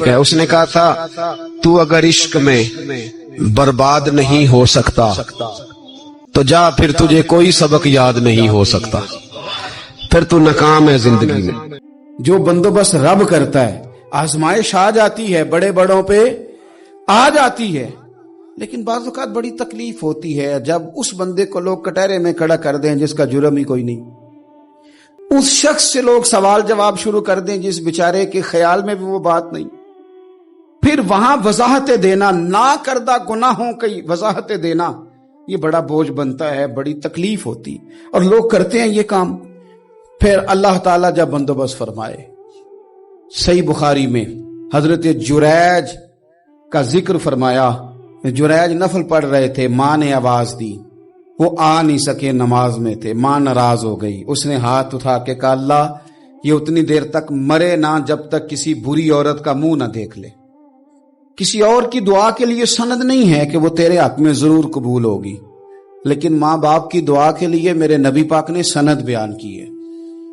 ہے. اس نے کہا تھا تو اگر عشق میں برباد نہیں ہو سکتا تو جا، پھر تجھے کوئی سبق یاد نہیں ہو سکتا، پھر تو ناکام ہے زندگی میں. جو بندوبست رب کرتا ہے، آزمائش آ جاتی ہے، بڑے بڑوں پہ آ جاتی ہے، لیکن بعض اوقات بڑی تکلیف ہوتی ہے جب اس بندے کو لوگ کٹہرے میں کھڑا کر دیں جس کا جرم ہی کوئی نہیں، اس شخص سے لوگ سوال جواب شروع کر دیں جس بیچارے کے خیال میں بھی وہ بات نہیں. پھر وہاں وضاحتیں دینا، نہ کردہ گناہوں کی وضاحتیں دینا، یہ بڑا بوجھ بنتا ہے، بڑی تکلیف ہوتی، اور لوگ کرتے ہیں یہ کام. پھر اللہ تعالیٰ جب بندوبست فرمائے، صحیح بخاری میں حضرت جریج کا ذکر فرمایا. جریج نفل پڑھ رہے تھے، ماں نے آواز دی، وہ آ نہیں سکے، نماز میں تھے، ماں ناراض ہو گئی. اس نے ہاتھ اٹھا کے کہا اللہ یہ اتنی دیر تک مرے نہ جب تک کسی بری عورت کا منہ نہ دیکھ لے. کسی اور کی دعا کے لیے سند نہیں ہے کہ وہ تیرے حق میں ضرور قبول ہوگی، لیکن ماں باپ کی دعا کے لیے میرے نبی پاک نے سند بیان کی ہے.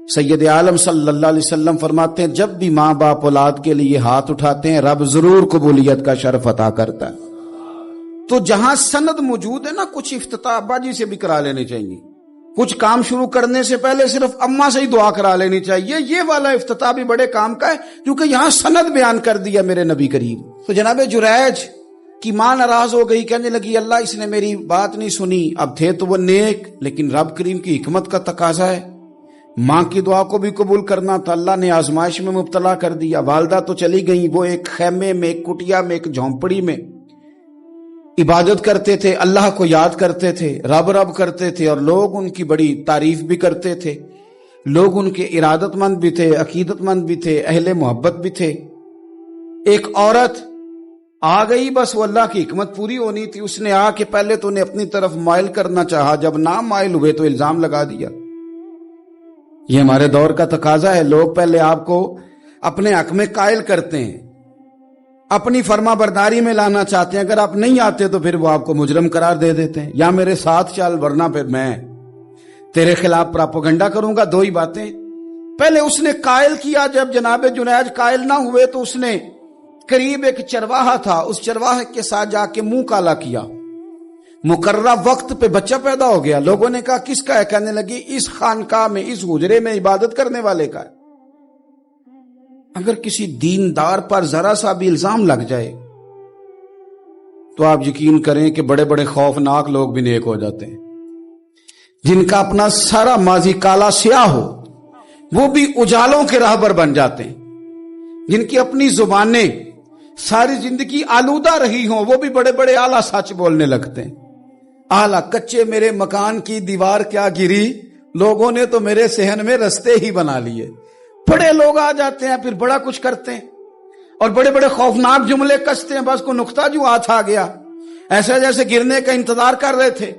سید عالم صلی اللہ علیہ وسلم فرماتے ہیں جب بھی ماں باپ اولاد کے لیے ہاتھ اٹھاتے ہیں رب ضرور قبولیت کا شرف عطا کرتا ہے. تو جہاں سند موجود ہے نا، کچھ افتتاح ابا جی سے بھی کرا لینے چاہیے، کچھ کام شروع کرنے سے پہلے صرف اماں سے ہی دعا کرا لینی چاہیے. یہ والا افتتاح بھی بڑے کام کا ہے کیونکہ یہاں سند بیان کر دیا میرے نبی کریم. تو جناب جریج کی ماں ناراض ہو گئی، کہنے لگی اللہ اس نے میری بات نہیں سنی. اب تھے تو وہ نیک، لیکن رب کریم کی حکمت کا تقاضا ہے، ماں کی دعا کو بھی قبول کرنا تھا. اللہ نے آزمائش میں مبتلا کر دیا. والدہ تو چلی گئیں، وہ ایک خیمے میں، ایک کٹیا میں، ایک جھونپڑی میں عبادت کرتے تھے، اللہ کو یاد کرتے تھے، رب رب کرتے تھے، اور لوگ ان کی بڑی تعریف بھی کرتے تھے. لوگ ان کے ارادت مند بھی تھے، عقیدت مند بھی تھے، اہل محبت بھی تھے. ایک عورت آ گئی، بس وہ اللہ کی حکمت پوری ہونی تھی. اس نے آ کے پہلے تو انہیں اپنی طرف مائل کرنا چاہا، جب نہ مائل ہوئے تو الزام لگا دیا. یہ ہمارے دور کا تقاضا ہے، لوگ پہلے آپ کو اپنے حق میں قائل کرتے ہیں، اپنی فرما برداری میں لانا چاہتے ہیں. اگر آپ نہیں آتے تو پھر وہ آپ کو مجرم قرار دے دیتے ہیں، یا میرے ساتھ چل ورنہ پھر میں تیرے خلاف پراپوگنڈا کروں گا. دو ہی باتیں. پہلے اس نے قائل کیا، جب جناب جنیج قائل نہ ہوئے تو اس نے قریب ایک چرواہا تھا، اس چرواہے کے ساتھ جا کے منہ کالا کیا. مقررہ وقت پہ بچہ پیدا ہو گیا. لوگوں نے کہا کس کا ہے؟ کہنے لگی اس خانقاہ میں، اس حجرے میں عبادت کرنے والے کا ہے. اگر کسی دیندار پر ذرا سا بھی الزام لگ جائے تو آپ یقین کریں کہ بڑے بڑے خوفناک لوگ بھی نیک ہو جاتے ہیں. جن کا اپنا سارا ماضی کالا سیاہ ہو وہ بھی اجالوں کے راہبر بن جاتے ہیں. جن کی اپنی زبانیں ساری زندگی آلودہ رہی ہوں وہ بھی بڑے بڑے اعلیٰ سچ بولنے لگتے ہیں. اعلیٰ کچے میرے مکان کی دیوار کیا گری، لوگوں نے تو میرے صحن میں رستے ہی بنا لیے. بڑے لوگ آ جاتے ہیں، پھر بڑا کچھ کرتے ہیں اور بڑے بڑے خوفناک جملے کستے ہیں. بس کو نقطہ جو ہاتھ آ گیا، ایسا جیسے گرنے کا انتظار کر رہے تھے.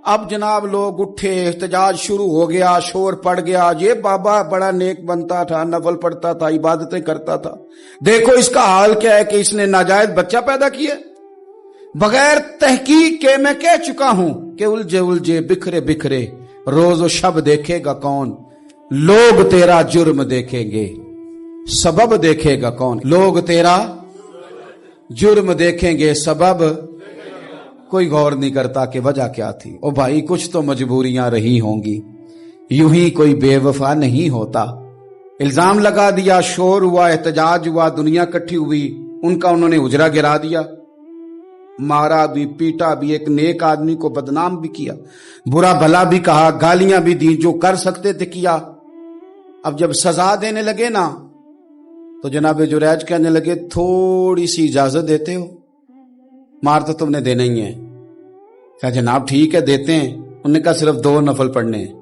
اب جناب لوگ اٹھے، احتجاج شروع ہو گیا، شور پڑ گیا. یہ بابا بڑا نیک بنتا تھا، نفل پڑھتا تھا، عبادتیں کرتا تھا، دیکھو اس کا حال کیا ہے کہ اس نے ناجائز بچہ پیدا کیا. بغیر تحقیق کے میں کہہ چکا ہوں کہ الجھے الجھے بکھرے بکھرے روز و شب دیکھے گا کون؟ لوگ تیرا جرم دیکھیں گے، سبب دیکھے گا کون؟ لوگ تیرا جرم دیکھیں گے، سبب کوئی غور نہیں کرتا کہ وجہ کیا تھی. او بھائی کچھ تو مجبوریاں رہی ہوں گی، یوں ہی کوئی بے وفا نہیں ہوتا. الزام لگا دیا، شور ہوا، احتجاج ہوا، دنیا کٹھی ہوئی. ان کا انہوں نے حجرہ گرا دیا، مارا بھی، پیٹا بھی، ایک نیک آدمی کو بدنام بھی کیا، برا بھلا بھی کہا، گالیاں بھی دی، جو کر سکتے تھے کیا. اب جب سزا دینے لگے نا تو جناب جریج کہنے لگے تھوڑی سی اجازت دیتے ہو؟ مار تو تم نے دینا ہی ہے. کہا جناب ٹھیک ہے دیتے ہیں. انہوں نے کہا صرف 2 نفل پڑھنے ہیں.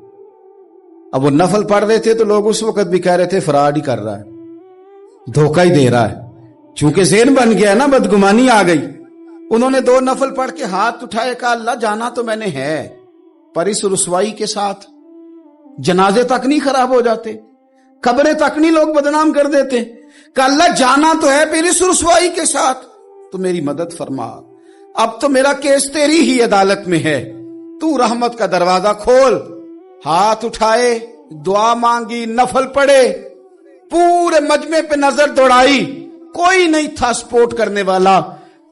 اب وہ نفل پڑھ رہے تھے تو لوگ اس وقت بھی کہہ رہے تھے فراڈ ہی کر رہا ہے، دھوکہ ہی دے رہا ہے. چونکہ ذہن بن گیا نا، بدگمانی آ گئی. انہوں نے 2 نفل پڑھ کے ہاتھ اٹھائے، کہا اللہ جانا تو میں نے ہے، پر اس رسوائی کے ساتھ جنازے تک نہیں خراب ہو جاتے، قبریں تک نہیں لوگ بدنام کر دیتے. کہ اللہ جانا تو ہے، پھر اس رسوائی کے ساتھ تو میری مدد فرما. اب تو میرا کیس تیری ہی عدالت میں ہے، تو رحمت کا دروازہ کھول. ہاتھ اٹھائے، دعا مانگی، نفل پڑھے، پورے مجمع پہ نظر دوڑائی. कोई नहीं था सपोर्ट करने वाला।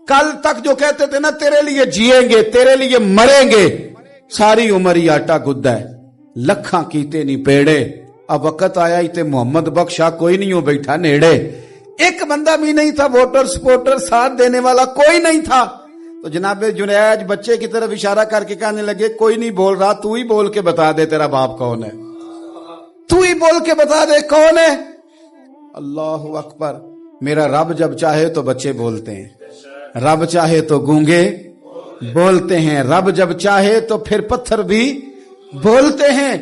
कल तक जो कहते थे ना तेरे लिए जिएंगे तेरे लिए मरेंगे, सारी उम्र ही आटा गुद्दा है, लखा कीते नहीं पेड़े। अब वक्त आया ही ते मोहम्मद बख्शा कोई नहीं हो बैठा नेड़े। एक बंदा भी नहीं था वोटर सपोर्टर साथ देने वाला, कोई नहीं था। तो जनाब जुनैद बच्चे की तरफ इशारा करके कहने लगे कोई नहीं बोल रहा, तू ही बोल के बता दे तेरा बाप कौन है, तू ही बोल के बता दे कौन है। अल्लाहु अकबर। मेरा रब जब चाहे तो बच्चे बोलते हैं, रब चाहे तो गूंगे बोलते हैं, रब जब चाहे तो फिर पत्थर भी बोलते हैं।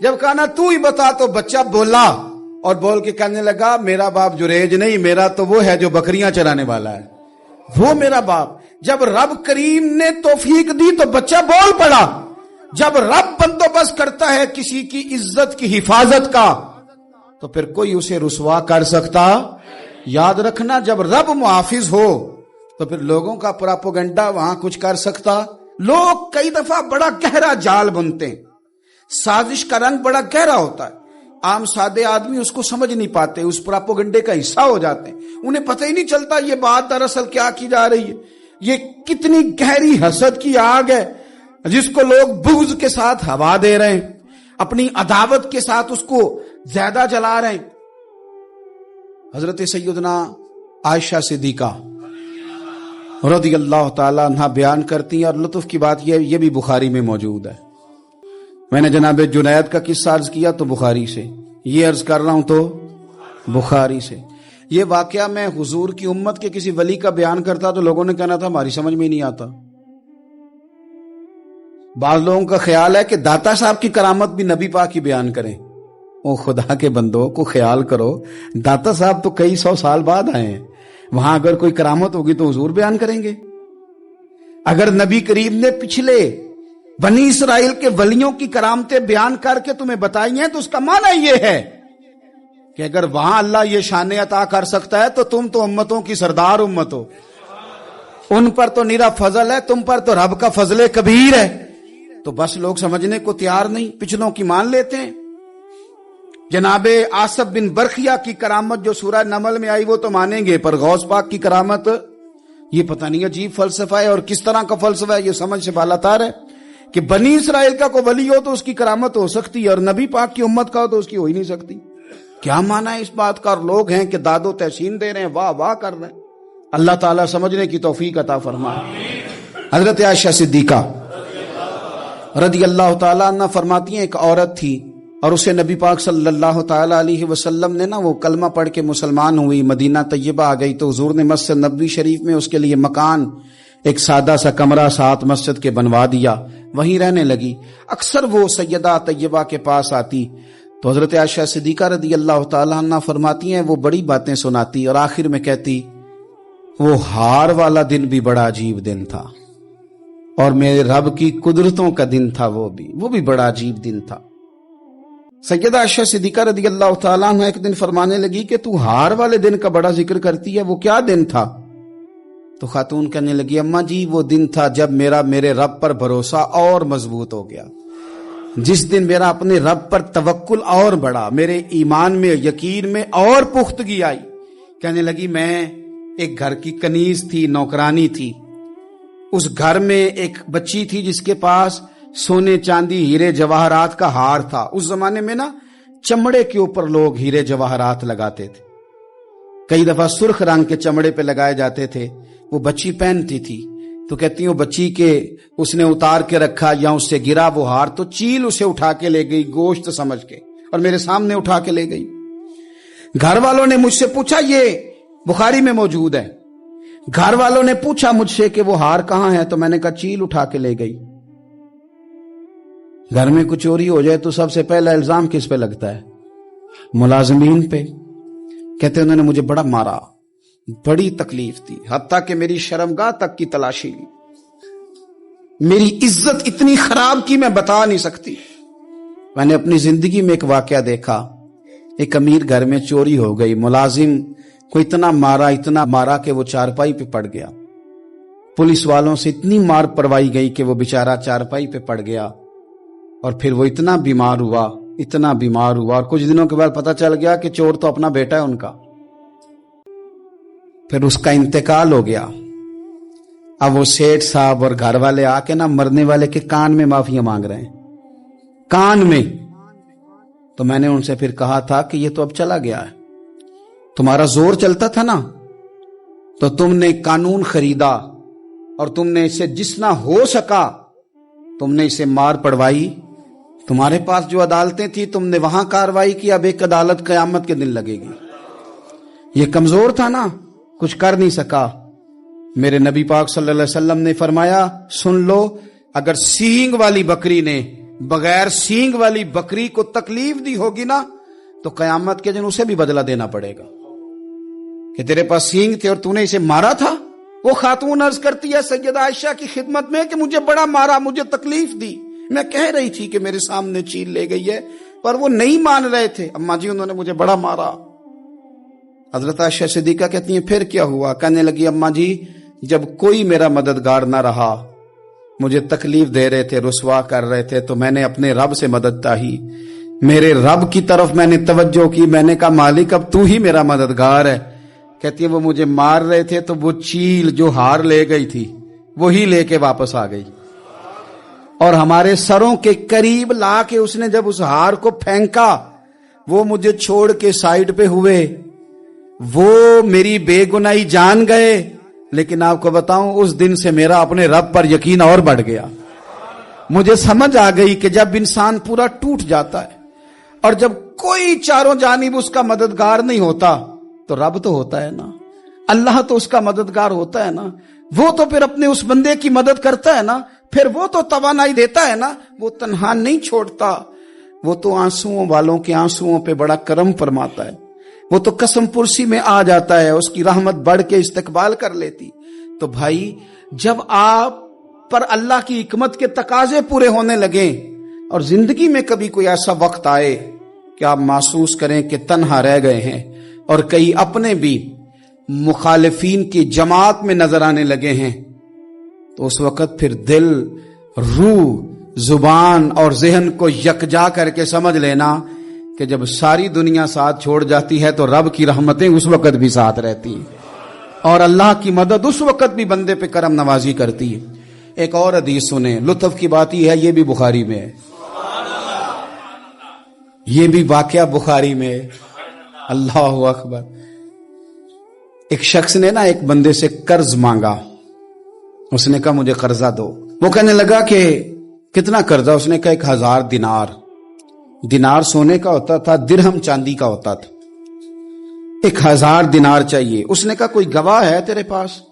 जब कहा ना तू ही बता तो बच्चा बोला और बोल के कहने लगा मेरा बाप जुरेज नहीं, मेरा तो वो है जो बकरियां चराने वाला है, वो मेरा बाप। जब रब करीम ने तौफीक दी तो बच्चा बोल पड़ा। जब रब बंदोबस्त करता है किसी की इज्जत की हिफाजत का तो फिर कोई उसे रुसवा कर सकता। याद रखना जब रब मुहाफिज हो तो फिर लोगों का प्रोपेगेंडा वहां कुछ कर सकता। लोग कई दफा बड़ा गहरा जाल बुनते हैं, साजिश का रंग बड़ा गहरा होता है, आम सादे आदमी उसको समझ नहीं पाते, उस प्रोपेगेंडे का हिस्सा हो जाते हैं, उन्हें पता ही नहीं चलता ये बात दरअसल क्या की जा रही है। ये कितनी गहरी हसद की आग है जिसको लोग बुग़्ज़ के साथ हवा दे रहे हैं, अपनी अदावत के साथ उसको ज्यादा जला रहे हैं। हजरत सैयदना आयशा सिद्दीका रज़ियल्लाहु ताला अन्हा बयान करती हैं, और लुत्फ की बात ये भी बुखारी में मौजूद है। मैंने जनाब जुनैद का किस्सा अर्ज किया तो बुखारी से, ये अर्ज कर रहा हूं तो बुखारी से। ये वाकया मैं हुजूर की उम्मत के किसी वली का बयान करता तो लोगों ने कहना था हमारी समझ में नहीं आता। बाज लोगों का ख्याल है कि दाता साहब की करामत भी नबी पाक की बयान करें। ओ खुदा के बंदों को ख्याल करो, दाता साहब तो कई 100 साल बाद आए हैं, वहां अगर कोई करामत होगी तो हुजूर बयान करेंगे। अगर नबी करीम ने पिछले बनी इसराइल के वलियों की करामतें बयान करके तुम्हें बताई हैं तो उसका माना ये है कि अगर वहां अल्लाह ये शान अता कर सकता है तो तुम तो उम्मतों की सरदार उम्मत हो, उन पर तो निरा फजल है, तुम पर तो रब का फजले कबीर है। तो बस लोग समझने को तैयार नहीं, पिछलों की मान लेते हैं। जनाबे आसफ बिन बरखिया की करामत जो सूरह नमल में आई वो तो मानेंगे, पर गौस पाक की करामत ये पता नहीं अजीब फलसफा है और किस तरह का फलसफा है, ये समझ से बालातार है कि बनी इसराइल का कोई वली हो तो उसकी करामत हो सकती है और नबी पाक की उम्मत का हो तो उसकी हो ही नहीं सकती। क्या माना है इस बात का? और लोग हैं कि दादो तहसीन दे रहे हैं, वाह वाह कर रहे हैं। अल्लाह ताला समझने की तौफीक अता फरमाए। हजरत आयशा सिद्दीका रज़ियल्लाहु ताला अन्हा फरमाती हैं, एक औरत थी और उसे नबी पाक सल्लल्लाहु ताला अलैहि वसल्लम ने ना वो कलमा पढ़ के मुसलमान हुई, मदीना तैयबा आ गई तो हुजूर ने मस्जिद नबवी शरीफ में उसके लिए मकान, एक सादा सा कमरा साथ मस्जिद के बनवा दिया, वहीं रहने लगी। अक्सर वो सैयदा तैयबा के पास आती तो हजरत आयशा सिद्दीका रज़ियल्लाहु ताला अन्हा फरमाती हैं वो बड़ी बातें सुनाती और आखिर में कहती वो हार वाला दिन भी बड़ा अजीब दिन था और मेरे रब की कुदरतों का दिन था, वो भी बड़ा अजीब दिन था। सैयदा आयशा सिद्दीका रज़ियल्लाहु ताला अन्हा एक दिन फरमाने लगी कि तू हार वाले दिन का बड़ा जिक्र करती है, वो क्या दिन था? तो खातून कहने लगी अम्मा जी वो दिन था जब मेरे रब पर भरोसा और मजबूत हो गया, जिस दिन मेरा अपने रब पर तवक्कुल और बढ़ा, मेरे ईमान में यकीन में और पुख्तगी आई। कहने लगी मैं एक घर की कनीज थी, नौकरानी थी, उस घर में एक बच्ची थी जिसके पास सोने चांदी हीरे जवाहरात का हार था। उस जमाने में ना चमड़े के ऊपर लोग हीरे जवाहरात लगाते थे, कई दफा सुर्ख रंग के चमड़े पे लगाए जाते थे। वो बच्ची पहनती थी तो कहती हूँ बच्ची के उसने उतार के रखा या उससे गिरा वो हार तो चील उसे उठा के ले गई गोश्त समझ के और मेरे सामने उठा के ले गई। घर वालों ने मुझसे पूछा, ये बुखारी में मौजूद है, घर वालों ने पूछा मुझसे कि वो हार कहां है, तो मैंने कहा चील उठा के ले गई। घर में कुछ चोरी हो जाए तो सबसे पहला इल्जाम किस पे लगता है? मुलाजिमीन पे। कहते उन्होंने मुझे बड़ा मारा, बड़ी तकलीफ थी, हत्ता कि मेरी शर्मगाह तक की तलाशी ली, मेरी इज्जत इतनी खराब की मैं बता नहीं सकती। मैंने अपनी जिंदगी में एक वाकया देखा, एक अमीर घर में चोरी हो गई, मुलाजिम को इतना मारा कि वो चारपाई पे पड़ गया। पुलिस वालों से इतनी मार पड़वाई गई कि वो बेचारा चारपाई पे पड़ गया और फिर वो इतना बीमार हुआ और कुछ दिनों के बाद पता चल गया कि चोर तो अपना बेटा है उनका। फिर उसका इंतकाल हो गया। अब वो सेठ साहब और घर वाले आके ना मरने वाले के कान में माफिया मांग रहे हैं, कान में। तो मैंने उनसे फिर कहा था कि ये तो अब चला गया है, तुम्हारा जोर चलता था ना, तो तुमने कानून खरीदा और तुमने इसे जितना हो सका तुमने इसे मार पड़वाई। तुम्हारे पास जो अदालतें थी तुमने वहां कार्रवाई की, अब एक अदालत कयामत के दिन लगेगी। ये कमजोर था ना, कुछ कर नहीं सका। मेरे नबी पाक सल्लल्लाहु अलैहि वसल्लम ने फरमाया, सुन लो, अगर सींग वाली बकरी ने बगैर सींग वाली बकरी को तकलीफ दी होगी ना, तो कयामत के दिन उसे भी बदला देना पड़ेगा कि तेरे पास सींग थे और तूने इसे मारा था। वो खातून अर्ज करती है सैयदा आयशा की खिदमत में कि मुझे बड़ा मारा, मुझे तकलीफ दी। मैं कह रही थी कि मेरे सामने चील ले गई है, पर वो नहीं मान रहे थे। अम्मा जी उन्होंने मुझे बड़ा मारा। हजरत आयशा सिद्दीका कहती हैं फिर क्या हुआ? कहने लगी, अम्मा जी जब कोई मेरा मददगार ना रहा, मुझे तकलीफ दे रहे थे, रुसवा कर रहे थे, तो मैंने अपने रब से मदद चाही, मेरे रब की तरफ मैंने तवज्जो की। मैंने कहा मालिक अब तू ही मेरा मददगार है। कहती है वो मुझे मार रहे थे तो वो चील जो हार ले गई थी वही लेके वापस आ गई और हमारे सरों के करीब ला के उसने जब उस हार को फेंका, वो मुझे छोड़ के साइड पे हुए। वो मेरी बेगुनाही जान गए, लेकिन आपको बताऊं उस दिन से मेरा अपने रब पर यकीन और बढ़ गया। मुझे समझ आ गई कि जब इंसान पूरा टूट जाता है और जब कोई चारों जानिब उसका मददगार नहीं होता, तो रब तो होता है ना, अल्लाह तो उसका मददगार होता है ना, वो तो फिर अपने उस बंदे की मदद करता है ना, फिर वो तो तवानाई देता है ना, वो तन्हा नहीं छोड़ता, वो तो आंसुओं वालों के आंसुओं पे बड़ा करम फरमाता है, वो तो कसम पुरसी में आ जाता है, उसकी रहमत बढ़ के इस्तकबाल कर लेती। तो भाई जब आप पर अल्लाह की हिकमत के तकाजे पूरे होने लगे और जिंदगी में कभी कोई ऐसा वक्त आए कि आप महसूस करें कि तन्हा रह गए हैं और कई अपने भी मुखालिफीन की जमात में नजर आने लगे हैं, तो उस वक्त फिर दिल, रूह, जुबान और जहन को यकजा करके समझ लेना कि जब सारी दुनिया साथ छोड़ जाती है तो रब की रहमतें उस वक्त भी साथ रहती हैं और अल्लाह की मदद उस वक्त भी बंदे पे करम नवाजी करती है। एक और हदीस सुने, लुत्फ की बात यह है, ये भी बुखारी में है, ये भी वाकया बुखारी में है। अल्लाहु अकबर। एक शख्स ने ना एक बंदे से कर्ज मांगा, उसने कहा मुझे कर्जा दो। वो कहने लगा कि कितना कर्जा? उसने कहा 1000 दिनार। दिनार सोने का होता था, दिरहम चांदी का होता था। 1000 दिनार चाहिए। उसने कहा कोई गवाह है तेरे पास?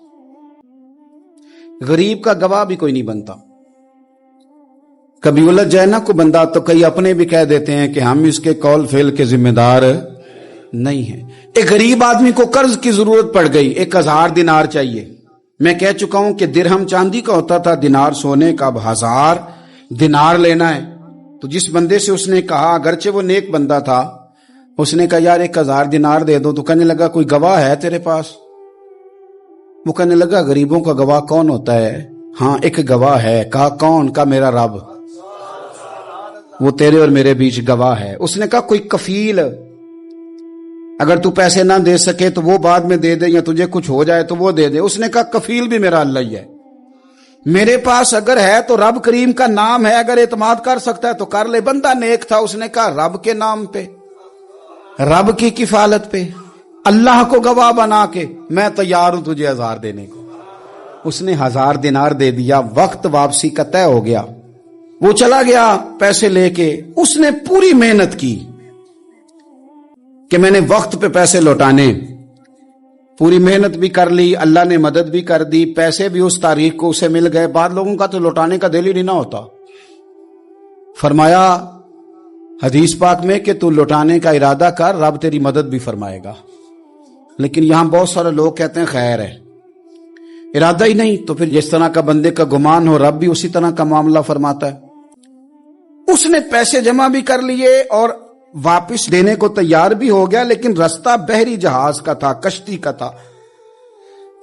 गरीब का गवाह भी कोई नहीं बनता। कभी उलझ जाए ना कोई बंदा तो कई अपने भी कह देते हैं कि हम इसके कौल फेल के जिम्मेदार नहीं है। एक गरीब आदमी को कर्ज की जरूरत पड़ गई, 1000 दिनार चाहिए। मैं कह चुका हूं कि दिरहम चांदी का होता था, दिनार सोने का। अब 1000 दिनार लेना है तो जिस बंदे से उसने कहा, अगरचे वो नेक बंदा था, उसने कहा यार 1000 दिनार दे दो। तो कहने लगा कोई गवाह है तेरे पास? वो कहने लगा गरीबों का गवाह कौन होता है? हाँ एक गवाह है। कहा कौन? का मेरा रब, वो तेरे और मेरे बीच गवाह है। उसने कहा कोई कफील, अगर तू पैसे ना दे सके तो वो बाद में दे दे, या तुझे कुछ हो जाए तो वो दे दे। उसने कहा कफील भी मेरा अल्लाह ही है। मेरे पास अगर है तो रब करीम का नाम है, अगर एतमाद कर सकता है तो कर ले। बंदा नेक था, उसने कहा रब के नाम पे, रब की किफालत पे, अल्लाह को गवाह बना के मैं तैयार हूं तुझे 1000 देने को। उसने 1000 दिनार दे दिया। वक्त वापसी का तय हो गया, वो चला गया पैसे लेके। उसने पूरी मेहनत की कि मैंने वक्त पे पैसे लौटाने, पूरी मेहनत भी कर ली, अल्लाह ने मदद भी कर दी, पैसे भी उस तारीख को उसे मिल गए। बाद लोगों का तो लौटाने का दिल ही नहीं ना होता। फरमाया हदीस पाक में कि तू लौटाने का इरादा कर, रब तेरी मदद भी फरमाएगा। लेकिन यहां बहुत सारे लोग कहते हैं खैर है, इरादा ही नहीं। तो फिर जिस तरह का बंदे का गुमान हो, रब भी उसी तरह का मामला फरमाता है। उसने पैसे जमा भी कर लिए और वापस देने को तैयार भी हो गया, लेकिन रास्ता बहरी जहाज का था, कश्ती का था,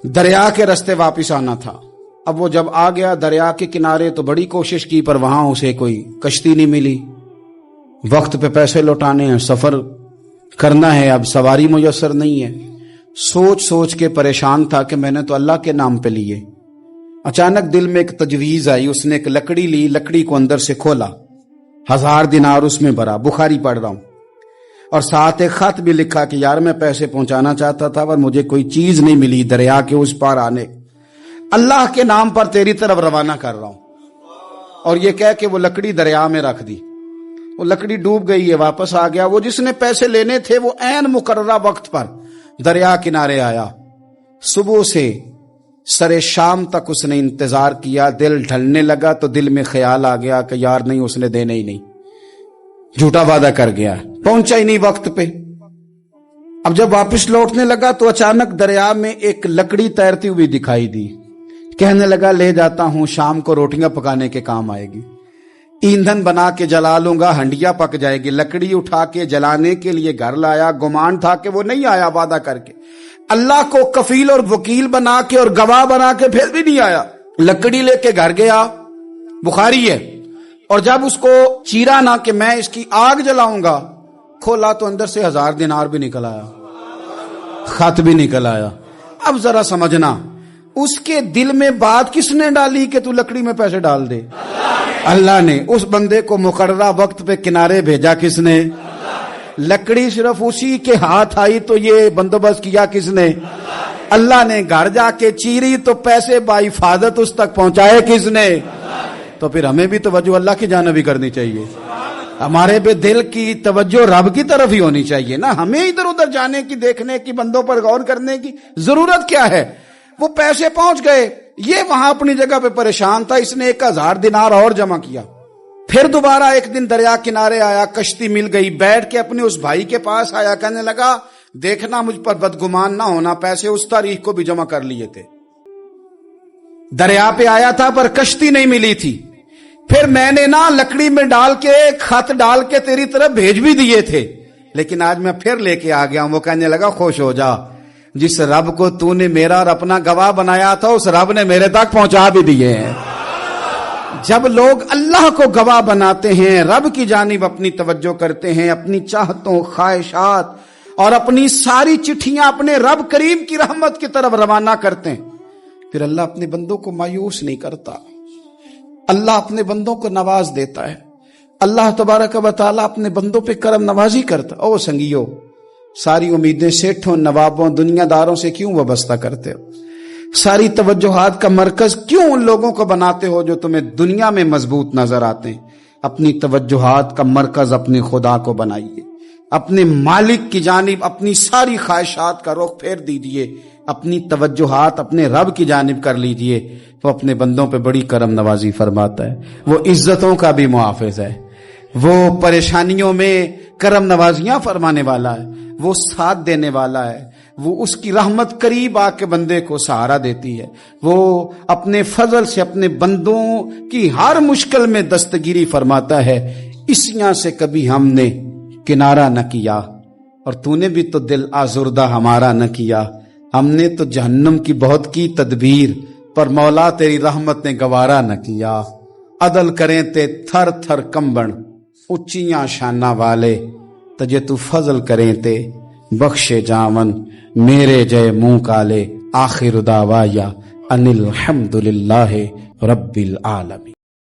दरिया के रास्ते वापस आना था। अब वो जब आ गया दरिया के किनारे तो बड़ी कोशिश की, पर वहां उसे कोई कश्ती नहीं मिली। वक्त पे पैसे लौटाने हैं, सफर करना है, अब सवारी मुयस्सर नहीं है। सोच सोच के परेशान था कि मैंने तो अल्लाह के नाम पे लिए। अचानक दिल में एक तजवीज आई, उसने एक लकड़ी ली, लकड़ी को अंदर से खोला, 1000 दिनार उसमें भरा, बुखारी पढ़ रहा हूं, और साथ एक खत भी लिखा कि यार मैं पैसे पहुंचाना चाहता था पर मुझे कोई चीज नहीं मिली, दरिया के उस पार आने, अल्लाह के नाम पर तेरी तरफ रवाना कर रहा हूं। और ये कह के वो लकड़ी दरिया में रख दी। वो लकड़ी डूब गई है, वापस आ गया। वो जिसने पैसे लेने थे वो ऐन मुकर्ररा वक्त पर दरिया किनारे आया। सुबह से सरे शाम तक उसने इंतजार किया। दिल ढलने लगा तो दिल में ख्याल आ गया कि यार नहीं, उसने देने ही नहीं, झूठा वादा कर गया, पहुंचा ही नहीं वक्त पे। अब जब वापस लौटने लगा तो अचानक दरिया में एक लकड़ी तैरती हुई दिखाई दी। कहने लगा ले जाता हूं, शाम को रोटियां पकाने के काम आएगी, ईंधन बना के जला लूंगा, हंडिया पक जाएगी। लकड़ी उठा के जलाने के लिए घर लाया। गुमान था कि वो नहीं आया वादा करके, अल्लाह को कफील और वकील बना के और गवाह बना के फिर भी नहीं आया। लकड़ी लेके घर गया, बुखारी है, और जब उसको चीरा ना कि मैं इसकी आग जलाऊंगा, खोला तो अंदर से 1000 दिनार भी निकल आया, खत भी निकल आया। अब जरा समझना, उसके दिल में बात किसने डाली कि तू लकड़ी में पैसे डाल दे? अल्लाह ने। उस बंदे को मुकर्ररा वक्त पे किनारे भेजा किसने? लकड़ी सिर्फ उसी के हाथ आई तो ये बंदोबस्त किया किसने? अल्लाह ने। घर जाके चीरी तो पैसे बाहिफाजत उस तक पहुंचाए किसने? तो फिर हमें भी तवज्जो अल्लाह की जानिब ही करनी चाहिए। हमारे पे दिल की तवज्जो रब की तरफ ही होनी चाहिए ना। हमें इधर उधर जाने की, देखने की, बंदों पर गौर करने की जरूरत क्या है? वो पैसे पहुंच गए, ये वहां अपनी जगह पे परेशान था। इसने 1000 दिनार और जमा किया। फिर दोबारा एक दिन दरिया किनारे आया, कश्ती मिल गई, बैठ के अपने उस भाई के पास आया, कहने लगा देखना मुझ पर बदगुमान ना होना, पैसे उस तारीख को भी जमा कर लिए थे। दरिया पे आया था पर कश्ती नहीं मिली थी। फिर मैंने ना लकड़ी में डाल के, खत डाल के तेरी तरफ भेज भी दिए थे, लेकिन आज मैं फिर लेके आ गया हूं। वो कहने लगा खुश हो जा, जिस रब को तूने मेरा और अपना गवाह बनाया था उस रब ने मेरे तक पहुंचा भी दिए हैं। जब लोग अल्लाह को गवाह बनाते हैं, रब की जानिब अपनी तवज्जो करते हैं, अपनी चाहतों, ख्वाहिशात और अपनी सारी चिट्ठियां अपने रब करीम की रहमत की तरफ रवाना करते हैं, फिर अल्लाह अपने बंदों को मायूस नहीं करता। अल्लाह अपने बंदों को नवाज देता है। अल्लाह तबारक व तआला अपने बंदों पे करम नवाजी करता। ओ संगियो, सारी उम्मीदें सेठों, नवाबों, दुनियादारों से क्यों वाबस्ता करते हो? सारी तवज्जुहात का मरकज क्यों उन लोगों को बनाते हो जो तुम्हें दुनिया में मजबूत नजर आते हैं? अपनी तवज्जुहात का मरकज अपने खुदा को बनाइए, अपने मालिक की जानिब अपनी सारी ख्वाहिशात का रुख फेर दीजिए, अपनी तवज्जुहात अपने रब की जानिब कर लीजिए। वो अपने बंदों पे बड़ी करम नवाजी फरमाता है। वो इज्जतों का भी मुहाफिज है, वो परेशानियों में करम नवाजियां फरमाने वाला है, वो साथ देने वाला है, वो उसकी रहमत करीब आके बंदे को सहारा देती है। वो अपने फजल से अपने बंदों की हर मुश्किल में दस्तगिरी फरमाता है। इसियां से कभी हमने किनारा न किया, और तूने भी तो दिल आजुर्दा हमारा न किया। हमने तो जहन्नम की बहुत की तदबीर, पर मौला तेरी रहमत ने गवारा न किया। अदल करें ते थर थर कंबन, उच्चियां शाना वाले, तजे तू फजल करें ते बख्शे जावन, मेरे जय मुंह काले। आखिर दावाया अनिल हम्दुलिल्लाहि रब्बिल आलमीन।